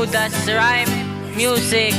Judas Rhyme Music.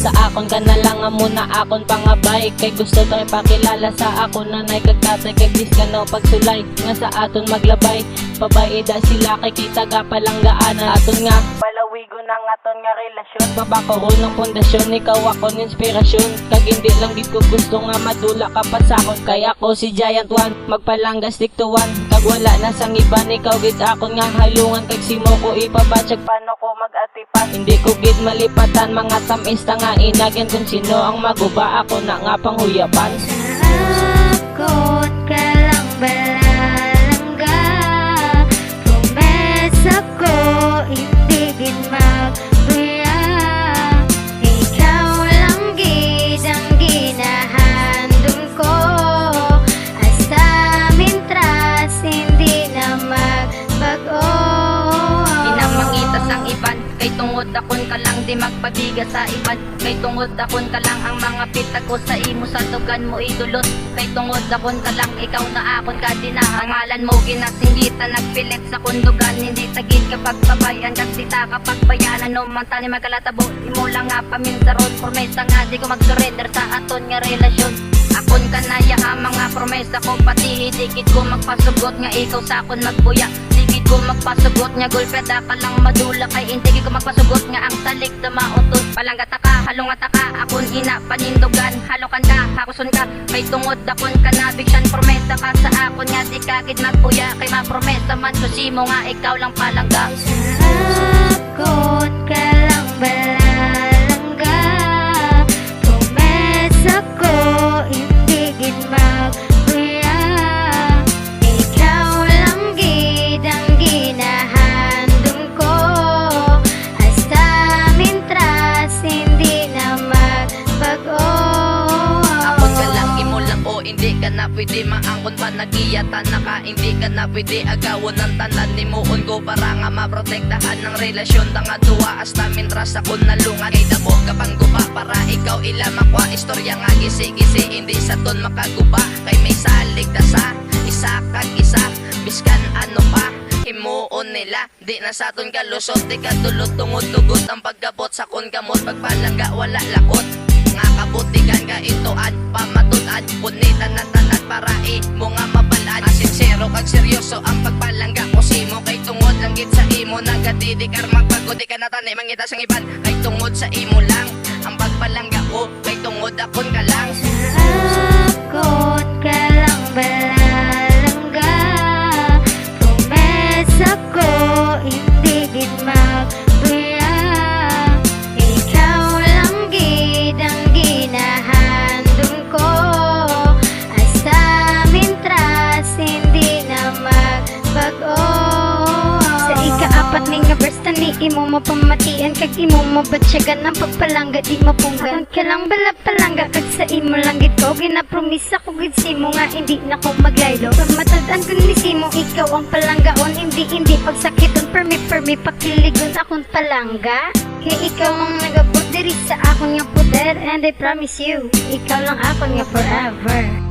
Sa akon ka na lang muna akon pangabay. Kay gusto tayo pakilala sa akon nanay kag tatay. Kag dis ka no pagsulay nga sa aton maglabay. Pabayda sila kay kita ga palanggaan. Aton nga palawigo ng aton nga relasyon. Babako ko ng pundasyon, ikaw ako ng inspirasyon. Kag hindi lang gid ko gusto nga madula ka pa sa akon. Kay ako si Giant One, magpalanggas diktuan. Kag wala na sang iban, ikaw gid akon nga halungan. Kag simo ko ipabatsag paano ko mag-atipan. Hindi ko gid malipatan mga tamis nga inagyan kung sino ang maguba. Ako na nga panghuyapan. Sakot ka lang balalangga. Promesa ko hindi gid magbuya. Ikaw lang gid ang ginahandol ko. Asa mintras hindi na magbago. Inamangitas ang iban, kay tungod akon ka lang di magpabiga sa iban. Kay tungod akon ka lang ang mga pitag ko sa imo sa tugan mo idulot. Kay tungod akon ka lang ikaw na akon ka dinahangalan mo ginasinggitan nagpilit sa kundugan. Hindi tagid kapag pabayan kag sita kapag bayanan no man tani magkalatabo imo lang nga paminsaron. Promesa nga di ko mag-surrender sa aton nga relasyon. Akon ka na ya mga promesa ko pati hidikit ko magpasugot nga ikaw sa akon magbuya. Digid ko magpasugot nga golpeda ka lang madula kay hindi ko magpasugot nga ang salik na mautot. Palangga taka, halunga taka, akon ina panindugan. Halokan ka, hakuson ka, kay tungod akon ka na bigyan promesa ka sa akon nga di kagid magbuya. Kay mapromesa man ko simo nga ikaw lang palangga. Sakot ka lang balalangga. Promesa ko hindi gid magbuya. Ikaw lang gid ang ginahandol ko. Hasta mintras hindi na magbago. Akon ka lang imo lang o hindi ka na pwede maangkon pa nagiyatan na ka. Hindi ka na pwede agawon ng tanan ni muon ko para nga maprotektahan ng relasyon. Tanga duwa hasta mintras ako nalungan. Kay damo kapang guba para ikaw ilama kwa. Istorya nga gisi-gisi hindi sa ton makaguba. Kay may salig na sa isa kag isa biskan ano pa himuon nila. Di na sa ton kalusot di ka tulot tungod tugot ang pagkabot sa kon kamot. Pagpalangga wala lakot nga kabutigan ka itoan pamatutan punitan na tanan para mo nga mabalaan. Sincero kag seryoso ang pagpalangga ko simo. Kay tungod lang gid sa imo nagadidikar magbago di ka natanay mangita sang iban. Kay tungod sa imo lang ang pagpalangga ko. Kay tungod akon ka lang. Sakot ka lang balalangga. Promesa ko hindi gid magbuya. Ikaw lang gid ang ginahandol ko. Hasta mintras hindi na magbago. Sa ikaapat ning nga verse tani imo mapamatian kag imo mabatsyagan ang pagpalangga di mapunggan. Ka lang balapalangga kag sa imo lang gid ko ginapromisa ko gid simo nga hindi na ko maglaylo. Pamatad-an kun ni simo ikaw ang palanggaon. Hindi pagsakiton permi pakiligon akong palangga. Kay ikaw ang nagabot diri sa akon nga poder. And I promise you ikaw lang akon nga forever.